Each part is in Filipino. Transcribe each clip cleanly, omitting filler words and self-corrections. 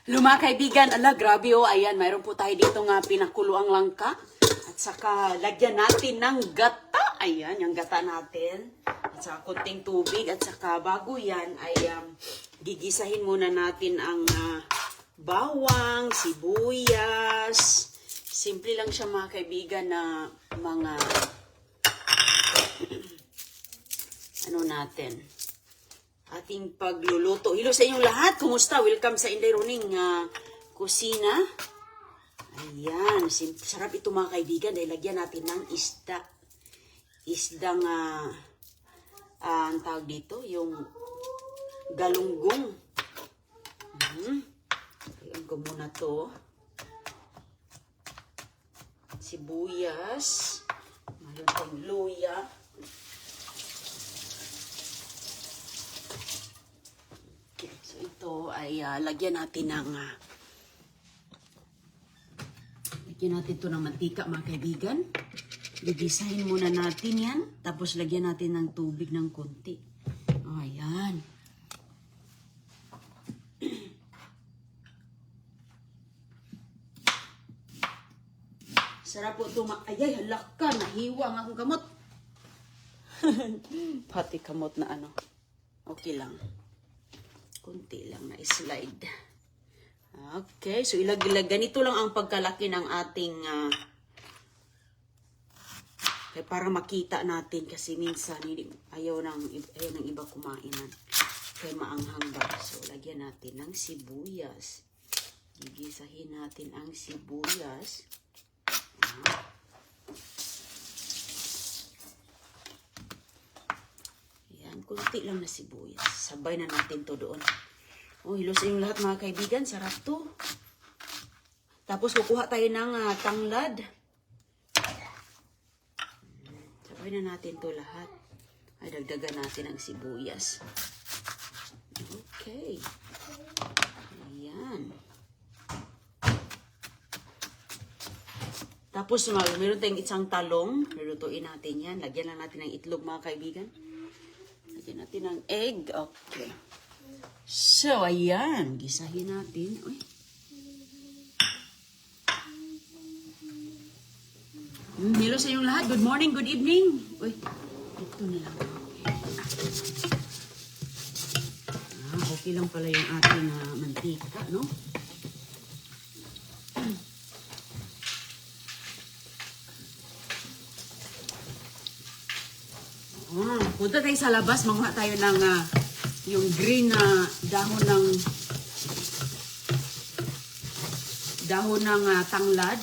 Mga kaibigan, ala, grabe oh, ayan, mayroon po tayo dito nga pinakulo ang langka. At saka, lagyan natin ng gata. Ayan, yung gata natin. At saka, kunting tubig. At saka, bago yan, ay gigisahin muna natin ang bawang, sibuyas. Simple lang siya mga kaibigan na mga, ano natin, ating pagluluto. Hello sa inyong lahat. Kumusta? Welcome sa Inday Roning kusina. Ayan. Sarap ito mga kaibigan dahil lagyan natin ng isda. Isdang, ang tawag dito, yung galunggong. Ayan ko muna to. Sibuyas. Mayroon pang luya. Ito ay lagyan natin ito ng mantika mga kaibigan. Gigisahin muna natin yan. Tapos lagyan natin ng tubig ng konti. Ayan. Sarap po ito. Ayay, halak ka. Nahiwa ang akong kamot. Pati kamot na ano. Okay lang. Kunti lang na slide. Okay, so ganito lang ang pagkalaki ng ating para makita natin kasi minsan ayaw ng iba kumainan. Kaya maanghang ba? So lagyan natin ng sibuyas. Gigisahin natin ang sibuyas. Kunti lang na sibuyas. Sabay na natin to doon. Oh, hello sa inyong lahat mga kaibigan. Sarap to. Tapos kukuha tayo ng tanglad. Sabay na natin to lahat. Ay, dagdagan natin ang sibuyas. Okay. Ayan. Tapos meron tayong isang talong. Lulutuin natin yan. Lagyan lang natin ng itlog mga kaibigan. Lagyan natin ng egg. Okay. So, ayan. Gisahin natin. Uy. Hello sa inyong lahat. Good morning, good evening. Uy, ito na lang. Okay lang pala yung ating mantika, no? Punta tayo sa labas, manguha tayo ng yung green na dahon ng tanglad.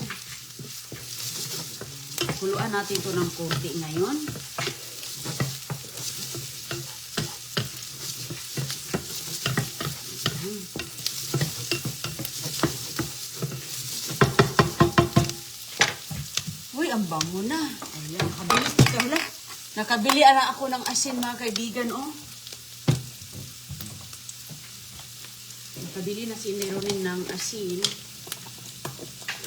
Kuluan natin ito ng konti ngayon. Uy, ang bango na. Ayan, nakabili ako ng asin mga kaibigan, oh. Nakabili na si Neronin ng asin.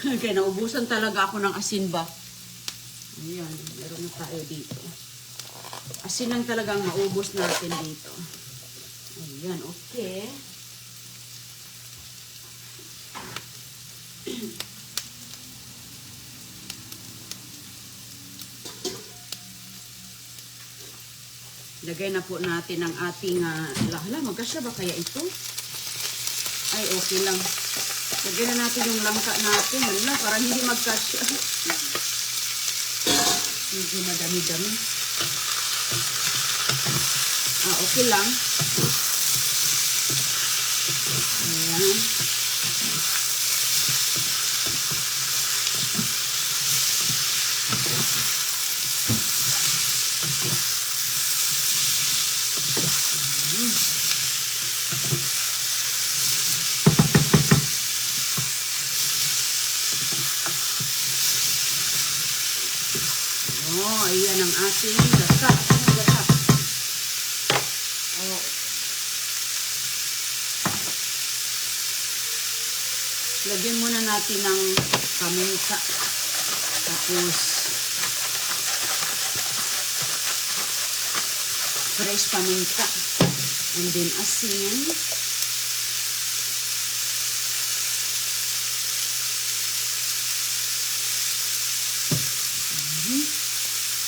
Kaya naubusan talaga ako ng asin ba. Ayan, meron na tayo dito. Asin lang talaga ang maubos natin dito. Ayan, okay. Lagay na po natin ang ating magkasya ba kaya ito? Ay, okay lang. Lagay na natin yung langka natin. Wala, para hindi magkasya. Medyo madami-dami. Okay lang. Ayan. Ayan ang ating gata. Lagyan muna natin ng paminta. Tapos, fresh paminta. And then, asin.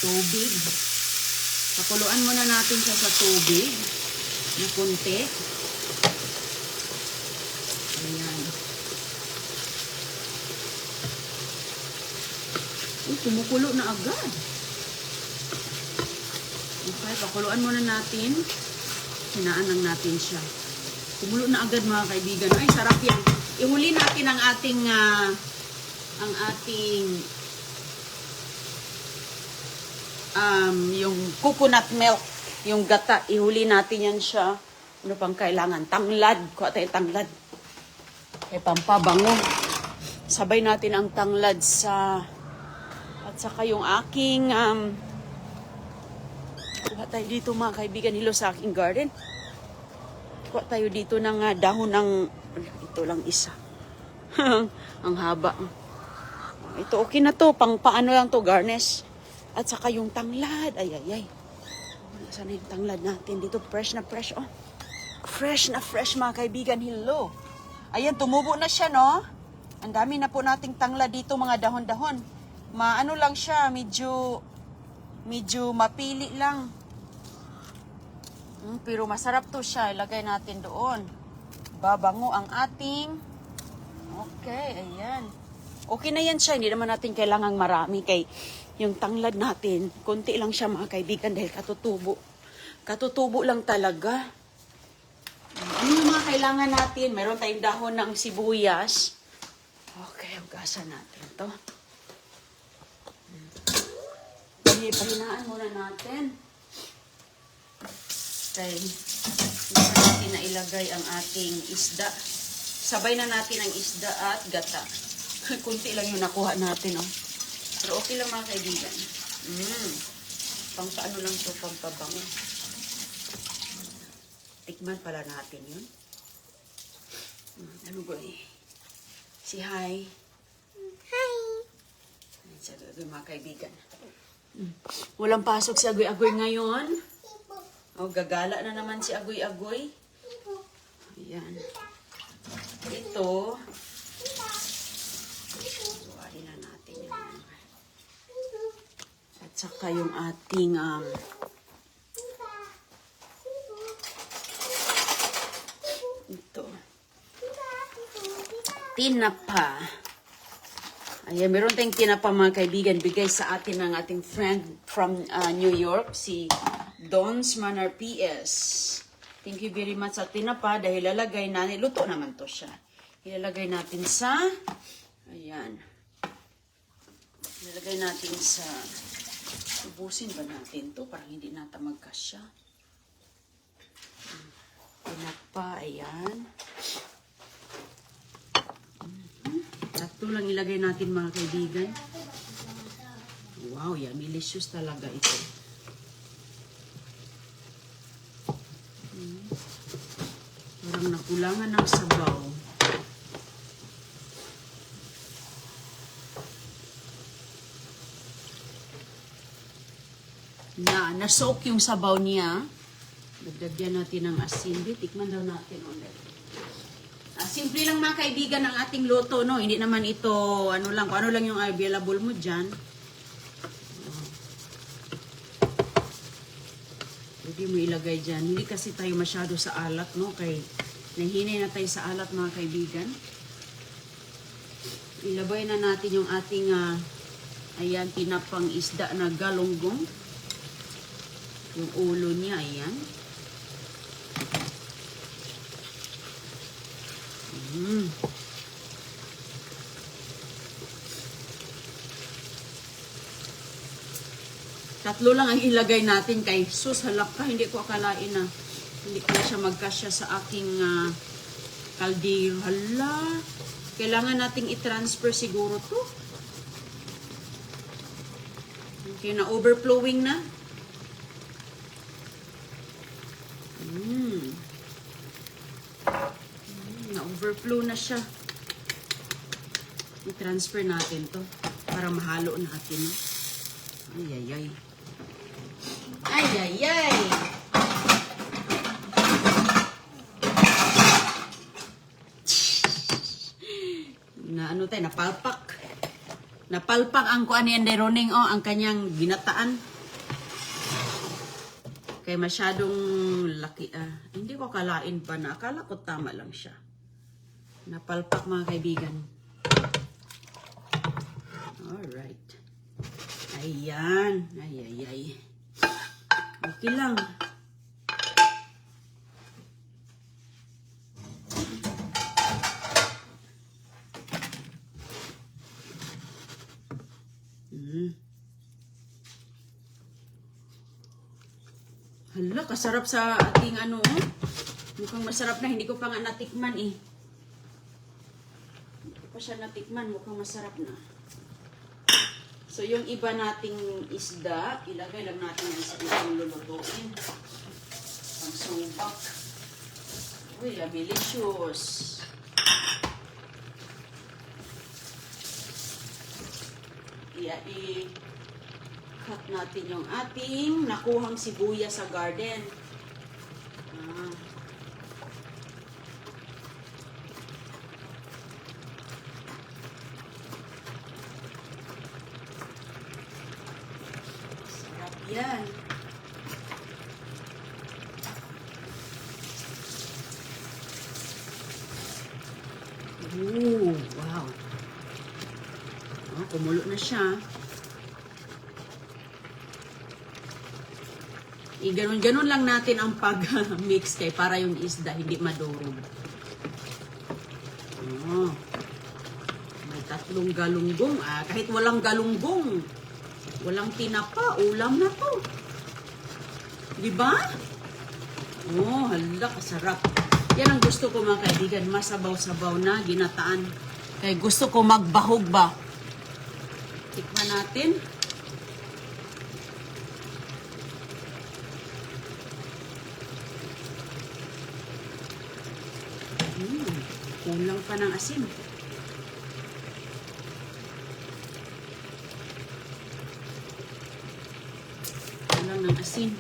tubig. Pakuluan muna natin siya sa tubig na konti. Ayan. Kumukulo na agad. Okay, pakuluan muna natin. Hinaan lang natin siya. Kumulo na agad mga kaibigan. Ay, sarap yan. Ihuli natin ang ating yung coconut milk, yung gata. Ihuli natin yan siya. Ano pang kailangan? Tanglad. Kuha tayo tanglad. Kaya pampabango. Sabay natin ang tanglad at saka yung aking kuha tayo dito mga kaibigan. Hilo sa aking garden. Kuha tayo dito ng dahon ng ito lang isa. Ang haba. Ito okay na to. Pang paano lang to, garnish. At saka yung tanglad. Ay. Saan na yung tanglad natin? Dito fresh na fresh. Oh. Fresh na fresh mga kaibigan. Hello. Ayan, tumubo na siya, no? Ang dami na po nating tanglad dito, mga dahon-dahon. Maano lang siya, medyo mapili lang. Pero masarap to siya. Ilagay natin doon. Babango ang ating. Okay, ayan. Okay na yan siya. Hindi naman natin kailangang marami. Kay yung tanglad natin, konti lang siya mga kaibigan dahil katutubo. Katutubo lang talaga. Ano yung mga kailangan natin? Meron tayong dahon ng sibuyas. Okay, hugasan natin to. Pahinaan muna natin. Okay. Hindi natin na ilagay ang ating isda. Sabay na natin ang isda at gata. Kunti lang yung nakuha natin, oh. Pero okay lang mga kaibigan. Pang paano lang to, pang pabango. Tikman pala natin yun. Ano ba eh? Si Hi. Hi. Sa mga kaibigan. Walang pasok si Agoy-Agoy ngayon. O, gagala na naman si Agoy-Agoy. Ayan. Ito. Suwarin na natin yun. At saka yung ating ito. Tinapa. Ayan, meron tayong tinapa mga kaibigan. Bigay sa atin ng ating friend from New York, si Don's Manor PS. Thank you very much sa tinapa dahil lalagay natin, luto naman to siya. Ilalagay natin sa, ayan. Ilalagay natin sa, ubusin ba natin to? Parang hindi nata magkasya. Tinapa, ayan. Tatlo lang ilagay natin mga kaibigan. Wow, yummy delicious talaga ito. Parang nakulangan ng sabaw. Na-soak yung sabaw niya. Dagdagyan natin ng asin. Tikman daw natin ulit. Simple lang mga kaibigan ang ating luto, no? Hindi naman ito, ano lang, kung ano lang yung available mo dyan. Pwede mo ilagay dyan. Hindi kasi tayo masyado sa alat, no? Kay nahinay na tayo sa alat mga kaibigan. Ilabay na natin yung ating, ayan, tinapang isda na galonggong. Yung ulo niya, ayan. Tatlo lang ang ilagay natin kay sus, halak ka, hindi ko akalain na hindi ko siya magkasya sa aking kaldero. Hala, kailangan nating i-transfer siguro to. Okay, na overflowing na. Na-overflow na siya. I-transfer natin to para mahalo natin. Ay. Na ano tayo, napalpak. Napalpak ang kuan ni Anday Roning, ang kanyang ginataan. Kaya masyadong laki. Hindi ko kalain pa na. Akala ko tama lang siya. Napalpak mga kaibigan. Alright. Ayan. Ay. Okay lang. Hala, kasarap sa ating ano. Mukhang masarap na. Hindi ko pa nga natikman eh. Hindi ko pa siya natikman. Mukhang masarap na. So, yung iba nating isda, ilagay lang natin sa isang lulutuin. Ang sumbak. Uy, delicious. I-cut natin yung ating nakuhang sibuyas sa garden. Sarap yan. Ooh, wow. Kumulo na siya. Ganon-ganon lang natin ang pag-mix kay para yung isda hindi madurog. May 3 galunggong. Kahit walang galunggong, walang tinapa, ulam na to. Diba? Hala, kasarap. Yan ang gusto ko mga kaibigan, masabaw-sabaw na ginataan. Kaya gusto ko magbahog ba. Tikman natin. Kulang pa ng asin. Kulang ng asin.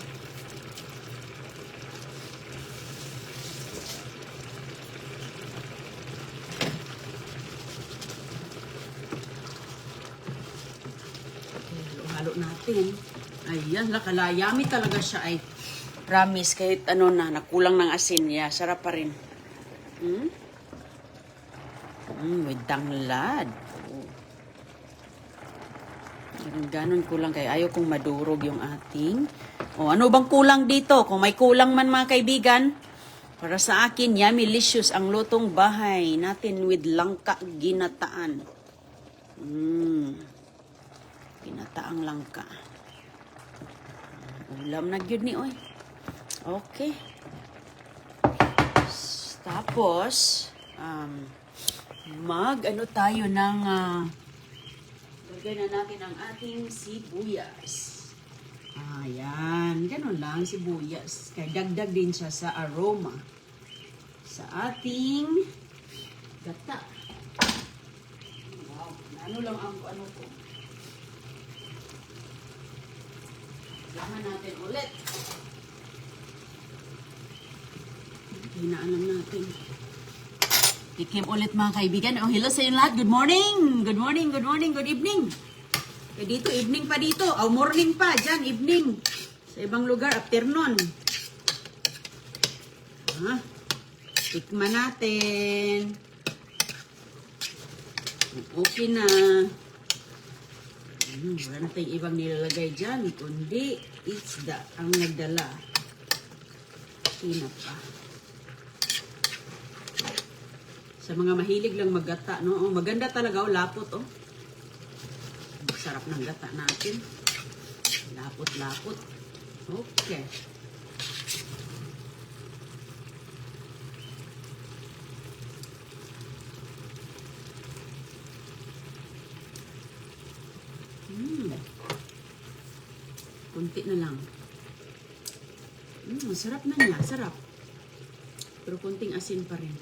Halo natin. Ayan, nakalayami talaga siya ay. Promise, kahit ano na, nakulang ng asin. Sarap pa rin. With tanglad. Ganon kulang kaya ayaw kong madurog yung ating. Ano bang kulang dito? Kung may kulang man mga kaibigan, para sa akin, yummy-licious ang lutong bahay natin with langka ginataan. Ginataang langka. Ulam na gyud ni oy. Okay. Tapos, ano tayo ng lagay na natin ang ating sibuyas. Ayan, ganun lang sibuyas. Kaya dagdag din siya sa aroma sa ating gata. Wow, ano lang ang ano ko. Laman natin ulit. Hinaan lang natin. Tikim ulit mga kaibigan. Hello sa inyo lahat. Good morning. Good morning, good morning, good evening. Dito, evening pa dito. Morning pa. Diyan, evening. Sa ibang lugar, afternoon. Tikman natin. Okay na. Wala na tayong ibang nilalagay dyan. Kundi, isda ang nagdala. Tinapa. Sa mga mahilig lang maggata, no? Maganda talaga, lapot, Sarap ng gata natin. Lapot-lapot. Okay. Kunti na lang. Masarap na niya. Sarap. Pero kunting asin pa rin.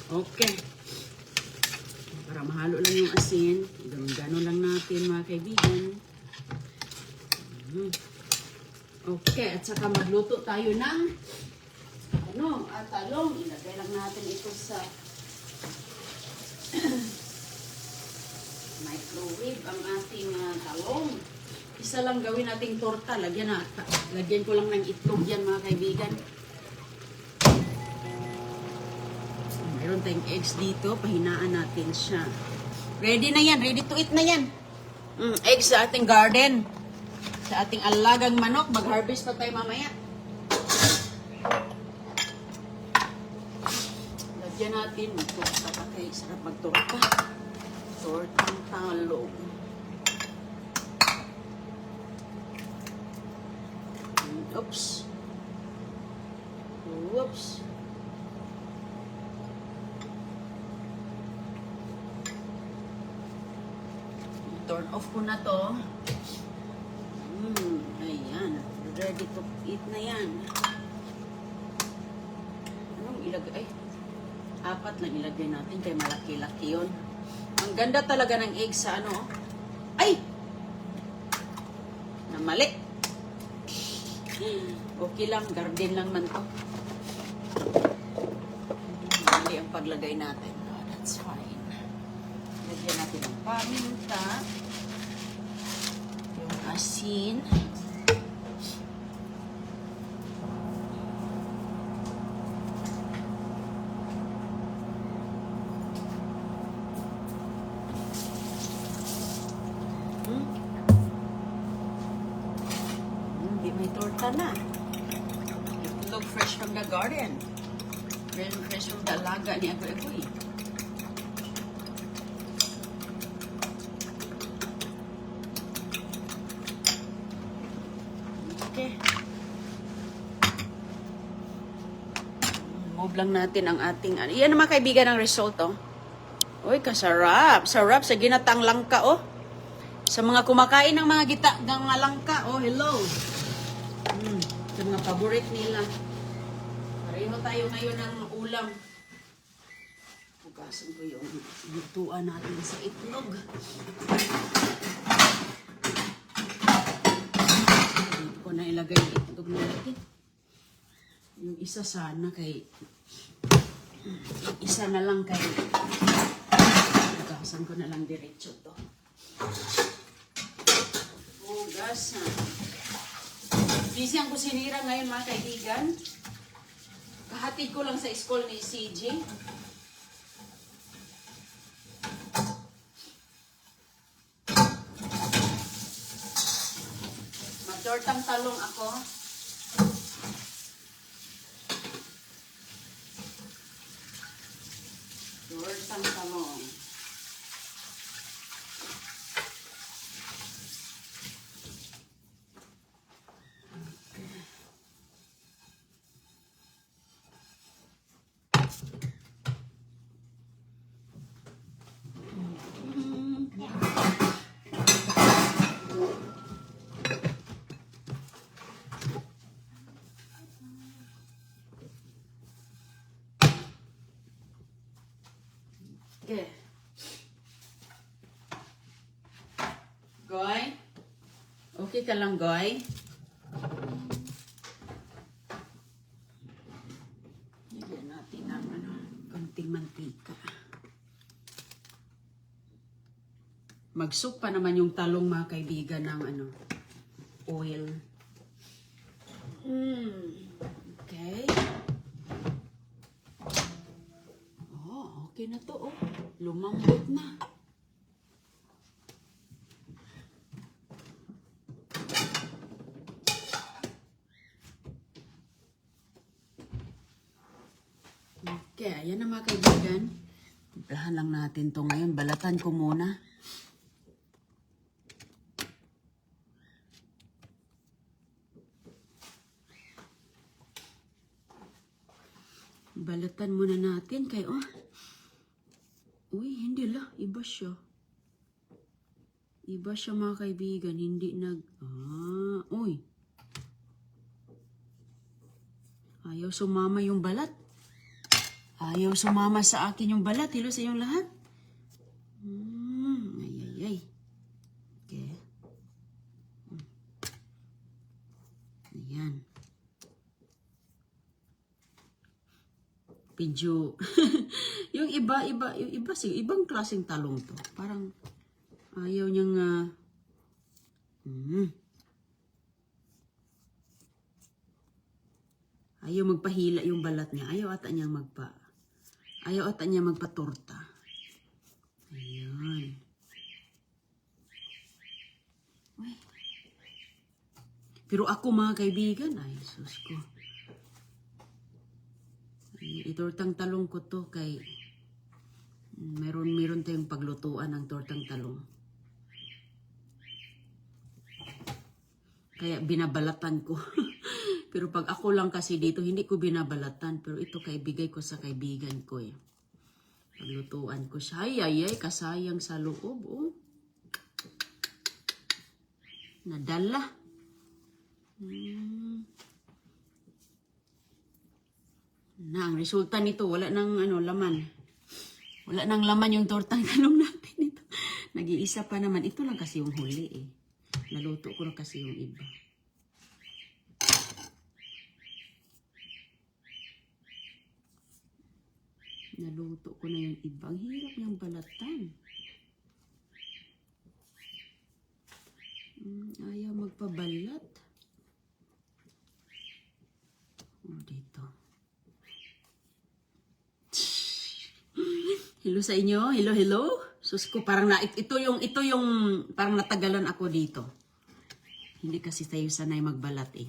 Okay. Para mahalo lang yung asin. Gano'n lang natin mga kaibigan. Okay. At saka magluto tayo ng talong. Ilagay lang natin ito sa Microwave ang ating talong. Isa lang gawin nating torta. Lagyan ko lang ng itlog yan mga kaibigan. Meron tayong eggs dito. Pahinaan natin siya. Ready na yan. Ready to eat na yan. Eggs sa ating garden. Sa ating alagang manok. Mag-harvest pa tayo mamaya. Lagyan natin. Magtorta pa kayo. Sarap magtorta. Tortang talong. Oops. Whoops. Turn off ko na to. Ayan. Ready to eat na yan. Anong ilagay? 4 lang ilagay natin kay malaki-laki yun. Ang ganda talaga ng egg sa ano. Ay! Namali. Okay lang, garden lang man to. Mali ang paglagay natin. Oh, that's fine. Lagyan natin ang paminta. Yung asin. May torta na. It look fresh from the garden. Very fresh from the alaga ni Agoy. Okay. Move lang natin ang ating... Yan naman kaibigan ang result, oh. Uy, kasarap. Sarap sa ginatang langka, oh. Sa mga kumakain ng mga mga langka, oh, hello. Ito mga paborit nila. Pareho tayo ngayon ng ulam. Pugasan ko yung lutuan natin sa itlog. Dito ko na ilagay yung itlog natin. Yung isa sana kay... Isa na lang kay... Pugasan ko na lang diretso to. Pugasan. Busy ang kusinira ngayon mga kaibigan. Kahatid ko lang sa school ni CJ. Magtortang talong ako. Tortang talong. Okay. Goy? Okay ka lang, Goy? Lagyan natin ng konting mantika. Mag-soak pa naman yung talong mga kaibigan ng oil. Okay. Okay na to, oh. Lumambot na. Okay, ayan na mga kaibigan. Timplahan lang natin to ngayon. Balatan ko muna. Balatan muna natin kay, oh. Uy, hindi lah. Iba siya. Iba siya mga kaibigan. Hindi uy. Ayaw sumama yung balat. Ayaw sumama sa akin yung balat. Hello sa inyong lahat. Ay. Okay. Ayan. Medyo, yung iba, ibang klaseng talong to. Parang, Ayaw niyang ayaw magpahila yung balat niya. Ayaw ata niya magpatorta. Ayan. Uy. Pero ako mga kaibigan, ay sus ko. Itortang talong ko to kay meron tayong paglutuan ng tortang talong. Kaya binabalatan ko. Pero pag ako lang kasi dito, hindi ko binabalatan. Pero ito kaibigay ko sa kaibigan ko eh. Paglutuan ko siya. Ay, kasayang sa loob. Oh. Nadala. Na, ang resulta nito, wala nang laman. Wala nang laman yung tortang talong natin ito. Nag-iisa pa naman. Ito lang kasi yung huli eh. Naluto ko na kasi yung iba. Naluto ko na yung iba. Ang hirap niyang balatan. Ayaw magpabalat. Dito. Hello sa inyo. Hello. Sus ko, parang ito yung parang natagalan ako dito. Hindi kasi tayo sanay magbalat eh.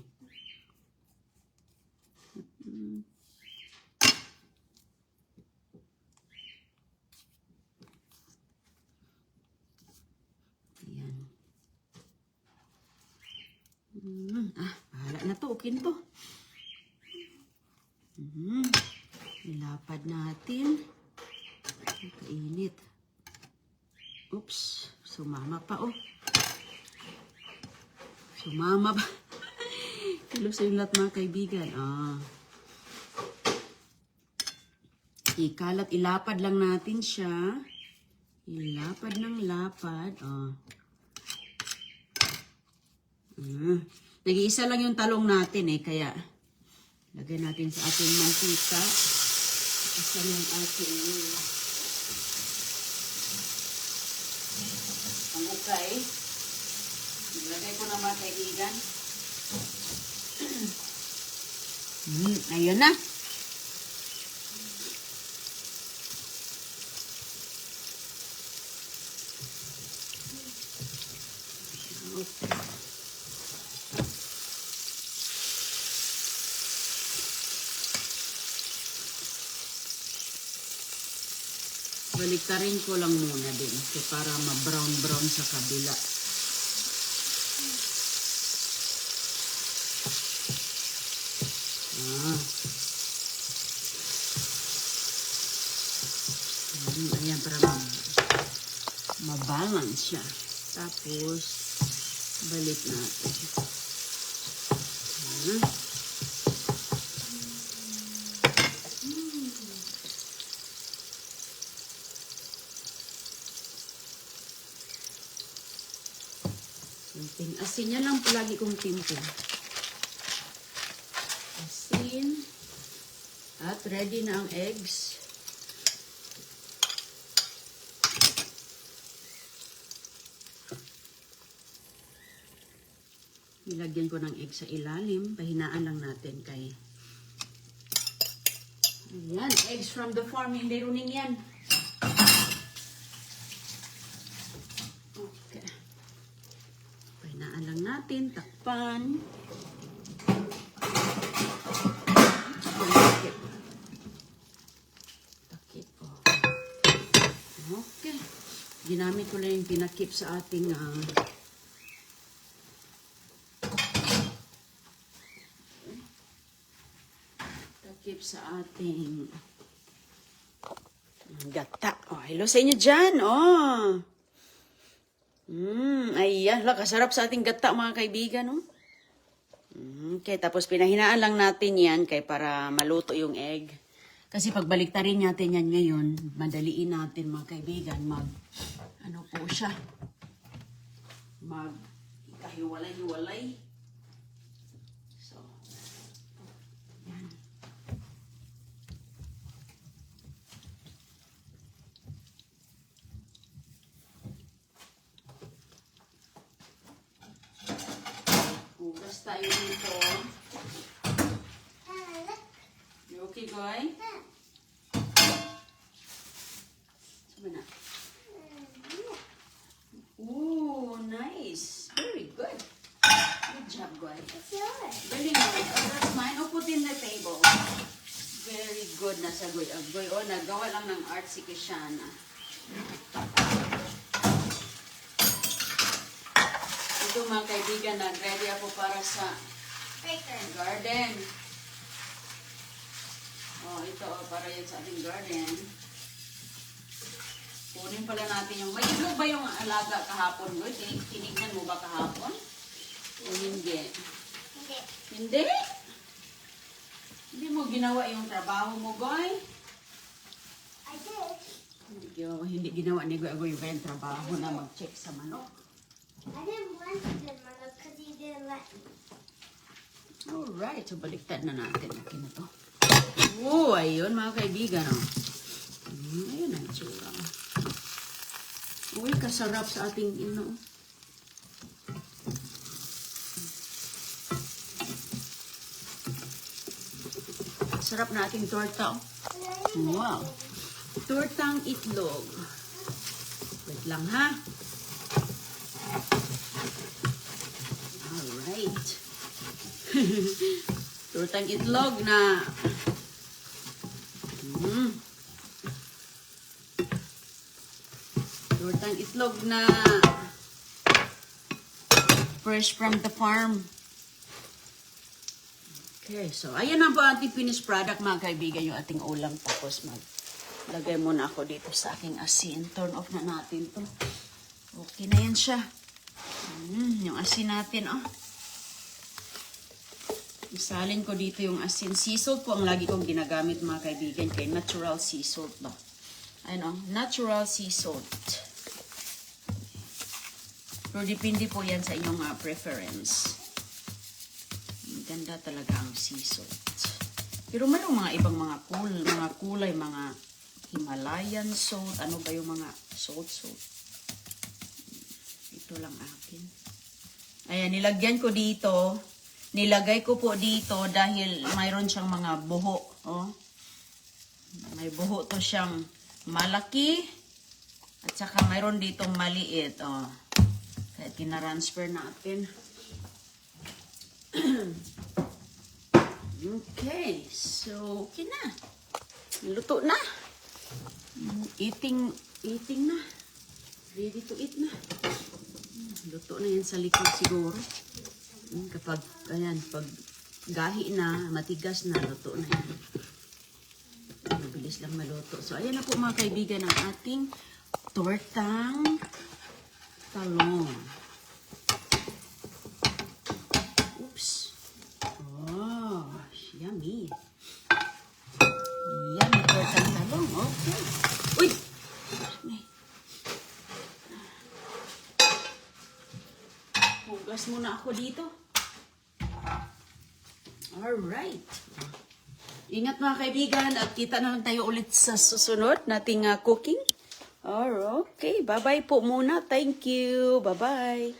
Ayan. Bahala na to. Okay na to. Ilapad natin. Kainit. Oops. Sumama pa oh. Sumama pa. Hello sa inyo lahat mga kaibigan. Ikalat, ilapad lang natin siya. Ilapad ng lapad. Nag-iisa lang yung talong natin eh. Kaya, lagay natin sa ating mantika. Isa yung ating pangukay. Ilagay ko na mga kaibigan. Ayun na. Okay. Baliktarin ko lang muna din para ma-brown sa kabila. Ayan, para ma-balance siya. Tapos, balik natin. Asin yan lang palagi kong timpin. Asin. At ready na ang eggs. Nilagyan ko ng egg sa ilalim. Pahinaan lang natin kay... Ayan, eggs from the farm. Hindi runing yan. Okay. Pahinaan lang natin. Takpan. Takip po. Okay. Ginamit ko lang yung pinakip sa ating... sa ating gata. Hello sa inyo dyan. Ayan. Kasarap sa ating gata mga kaibigan. Okay, tapos pinahinaan lang natin yan kay para maluto yung egg. Kasi pagbaliktarin natin yan ngayon, madaliin natin mga kaibigan, ano po siya, kahiwalay-hiwalay. tayo dito. You okay, boy? Sabi na. Ooh, nice. Very good. Good job, boy. Very good. Oh, that's mine. Oh, put in the table. Very good na sa Goy. Oh, nagawa lang ng art si Kishana. Ito mga kaibigan, nag-ready ako para sa garden. Oh, ito oh, para yan sa ating garden. Kunin pala natin yung... May itlog ba yung alaga kahapon, Goy? Tinignan mo ba kahapon? O hindi? Hindi? Hindi mo ginawa yung trabaho mo, Goy? I did. Hindi ginawa ni Goy yung trabaho na mag-check sa manok. I didn't want to do Mama because he didn't let me. Alright, so baliktad na natin. Okay na to. Oh, ayun mga kaibigan. Oh. Ayun ang tsura. Uy, kasarap sa ating sarap na ating torta. Oh. Wow. Tortang itlog. Wait lang ha. Alright. Tortang itlog na tortang itlog na fresh from the farm. Okay, so ayan na po ating finished product mga kaibigan, yung ating ulam. Tapos maglagay muna ako dito sa aking asin. Turn off na natin to. Okay na yan siya. Yung asin natin, oh. Isalin ko dito yung asin. Sea salt po ang lagi kong ginagamit mga kaibigan. Kay natural sea salt ba? Ayun, oh. Natural sea salt. Pero depende po yan sa inyong preference. Ganda talaga ang sea salt. Pero mayroong mga ibang mga kulay, mga Himalayan salt. Ano ba yung mga salt? Ito lang akin. Ayan, nilagyan ko dito. Nilagay ko po dito dahil mayroon siyang mga buho. Oh. May buho to siyang malaki. At saka mayroon ditong maliit. Oh. Kaya tinaransfer natin. Okay. So, okay na. Luto na. Eating na. Ready to eat na. Luto na yan sa likod siguro. Kapag, ayan, pag gahi na, matigas na, luto na yan. Mabilis lang maluto. So, ayan na po mga kaibigan ang ating tortang talong. Oops. Oh, yummy. Yummy tortang talong. Okay. Uy! Hugas muna ako dito. Alright. Ingat mga kaibigan at kita na lang tayo ulit sa susunod nating cooking. Alright. Okay. Bye-bye po muna. Thank you. Bye-bye.